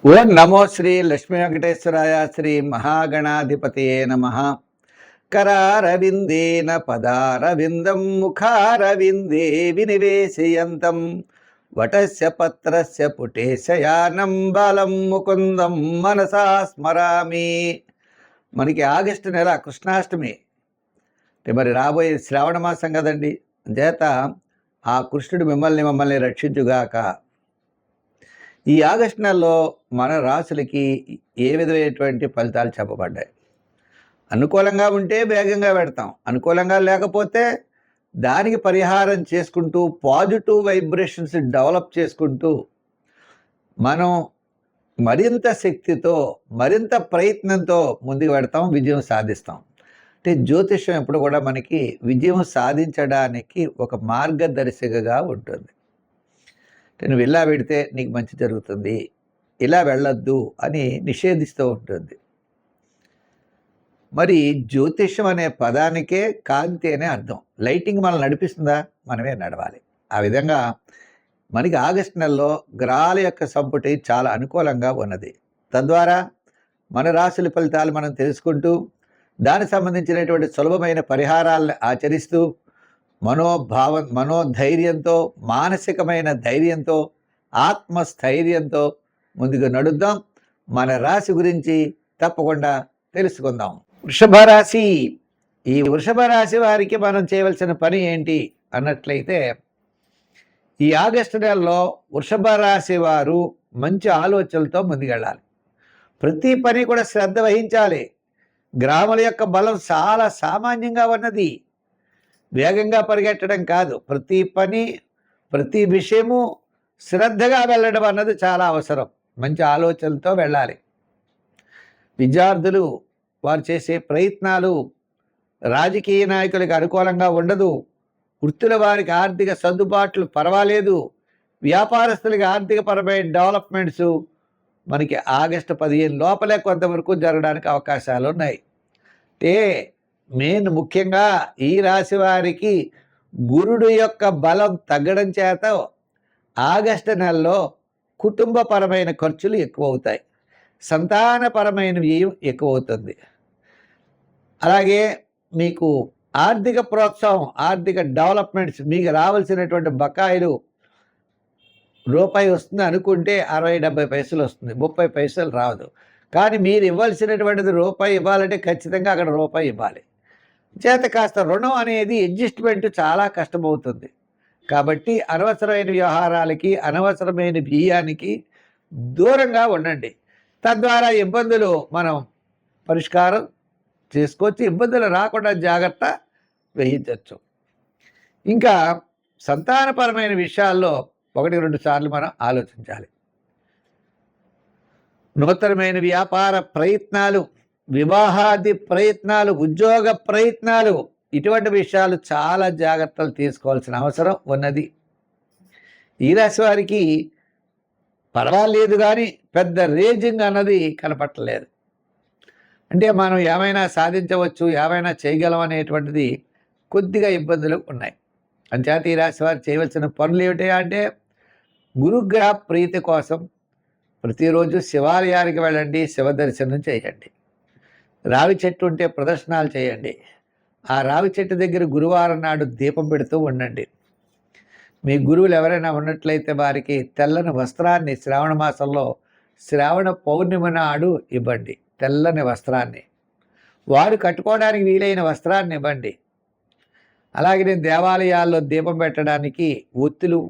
ఓం నమో శ్రీ లక్ష్మీ వెంకటేశ్వరాయ శ్రీ మహాగణాధిపతయే నమః. కరారవిందేన పదారవిందం ముఖారవిందే వినివేశయంతం వటస్య పత్రస్య పుటేశయానం బాలం ముకుందం మనసా స్మరామి. మనకి ఆగస్టు నెల కృష్ణాష్టమి, మరి రాబోయే శ్రావణ మాసం కదండి. చేత ఆ కృష్ణుడు మమ్మల్ని రక్షించుగాక. ఈ ఆగస్టు నెలలో మన రాశులకి ఏ విధమైనటువంటి ఫలితాలు చెప్పబడ్డాయి? అనుకూలంగా ఉంటే వేగంగా పెడతాం, అనుకూలంగా లేకపోతే దానికి పరిహారం చేసుకుంటూ పాజిటివ్ వైబ్రేషన్స్ డెవలప్ చేసుకుంటూ మనం మరింత శక్తితో మరింత ప్రయత్నంతో ముందుకు పెడతాం, విజయం సాధిస్తాం. అంటే జ్యోతిష్యం ఎప్పుడు కూడా మనకి విజయం సాధించడానికి ఒక మార్గదర్శికగా ఉంటుంది. నువ్వు ఇలా పెడితే నీకు మంచి జరుగుతుంది, ఇలా వెళ్ళొద్దు అని నిషేధిస్తూ ఉంటుంది. మరి జ్యోతిష్యం అనే పదానికే కాంతి అనే అర్థం. లైటింగ్ మనల్ని నడిపిస్తుందా? మనమే నడవాలి. ఆ విధంగా మనకి ఆగస్టు నెలలో గ్రహాల యొక్క సంపుటి చాలా అనుకూలంగా ఉన్నది. తద్వారా మన రాశుల ఫలితాలు మనం తెలుసుకుంటూ దానికి సంబంధించినటువంటి సులభమైన పరిహారాలను ఆచరిస్తూ మనోధైర్యంతో, మానసికమైన ధైర్యంతో, ఆత్మస్థైర్యంతో ముందుకు నడుద్దాం. మన రాశి గురించి తప్పకుండా తెలుసుకుందాం. వృషభ రాశి. ఈ వృషభ రాశి వారికి మనం చేయవలసిన పని ఏంటి అన్నట్లయితే, ఈ ఆగస్టు నెలలో వృషభ రాశి వారు మంచి ఆలోచనలతో ముందుకెళ్ళాలి. ప్రతి పని కూడా శ్రద్ధ వహించాలి. గ్రామాల యొక్క బలం చాలా సామాన్యంగా ఉన్నది. వేగంగా పరిగెట్టడం కాదు, ప్రతి పని ప్రతి విషయము శ్రద్ధగా వెళ్ళడం అన్నది చాలా అవసరం. మంచి ఆలోచనలతో వెళ్ళాలి. విద్యార్థులు వారు చేసే ప్రయత్నాలు రాజకీయ నాయకులకు అనుకూలంగా ఉండదు. వృత్తుల వారికి ఆర్థిక సర్దుబాట్లు పర్వాలేదు. వ్యాపారస్తులకి ఆర్థికపరమైన డెవలప్మెంట్స్ మనకి ఆగస్టు 15 లోపలే కొంతవరకు జరగడానికి అవకాశాలు ఉన్నాయి. ముఖ్యంగా ఈ రాశి వారికి గురుడు యొక్క బలం తగ్గడం చేత ఆగస్టు నెలలో కుటుంబపరమైన ఖర్చులు ఎక్కువ అవుతాయి, సంతానపరమైన వ్యయం ఎక్కువ అవుతుంది. అలాగే మీకు ఆర్థిక ప్రోత్సాహం, ఆర్థిక డెవలప్మెంట్స్, మీకు రావాల్సినటువంటి బకాయిలు రూపాయి వస్తుంది అనుకుంటే 60-70 పైసలు వస్తుంది, 30 పైసలు రాదు. కానీ మీరు ఇవ్వాల్సినటువంటిది రూపాయి ఇవ్వాలంటే ఖచ్చితంగా అక్కడ రూపాయి ఇవ్వాలి. చేత కాస్త రుణం అనేది అడ్జస్ట్మెంట్ చాలా కష్టమవుతుంది. కాబట్టి అనవసరమైన వ్యవహారాలకి, అనవసరమైన వ్యయానికి దూరంగా ఉండండి. తద్వారా ఇబ్బందులు మనం పరిష్కారం చేసుకోవచ్చు, ఇబ్బందులు రాకుండా జాగ్రత్త వహించవచ్చు. ఇంకా సంతానపరమైన విషయాల్లో 1-2 సార్లు మనం ఆలోచించాలి. నూతనమైన వ్యాపార ప్రయత్నాలు, వివాహాది ప్రయత్నాలు, ఉద్యోగ ప్రయత్నాలు, ఇటువంటి విషయాలు చాలా జాగ్రత్తలు తీసుకోవాల్సిన అవసరం ఉన్నది. ఈ రాశి వారికి పర్వాలేదు, కానీ పెద్ద రేజింగ్ అన్నది కనపట్టలేదు. అంటే మనం ఏమైనా సాధించవచ్చు, ఏమైనా చేయగలం అనేటువంటిది కొద్దిగా ఇబ్బందులు ఉన్నాయి. అంచేత ఈ రాశి వారు చేయవలసిన పనులు ఏమిటి అంటే, గురుగ్రహ ప్రీతి కోసం ప్రతిరోజు శివాలయానికి వెళ్ళండి, శివ దర్శనం చేయండి. రావి చెట్టు ఉంటే ప్రదర్శనాలు చేయండి. ఆ రావి చెట్టు దగ్గర గురువారం నాడు దీపం పెడుతూ ఉండండి. మీ గురువులు ఎవరైనా ఉన్నట్లయితే వారికి తెల్లని వస్త్రాన్ని శ్రావణ మాసంలో శ్రావణ పౌర్ణమి నాడు ఇవ్వండి. తెల్లని వస్త్రాన్ని, వారు కట్టుకోవడానికి వీలైన వస్త్రాన్ని ఇవ్వండి. అలాగే దేవాలయాల్లో దీపం పెట్టడానికి ఒత్తులు,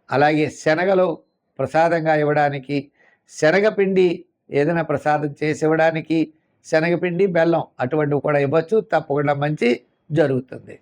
అలాగే శనగలు ప్రసాదంగా ఇవ్వడానికి, శనగపిండి ఏదైనా ప్రసాదం చేసి ఇవ్వడానికి, శనగపిండి బెల్లం అటువంటివి కూడా ఇవ్వచ్చు. తప్పకుండా మంచి జరుగుతుంది.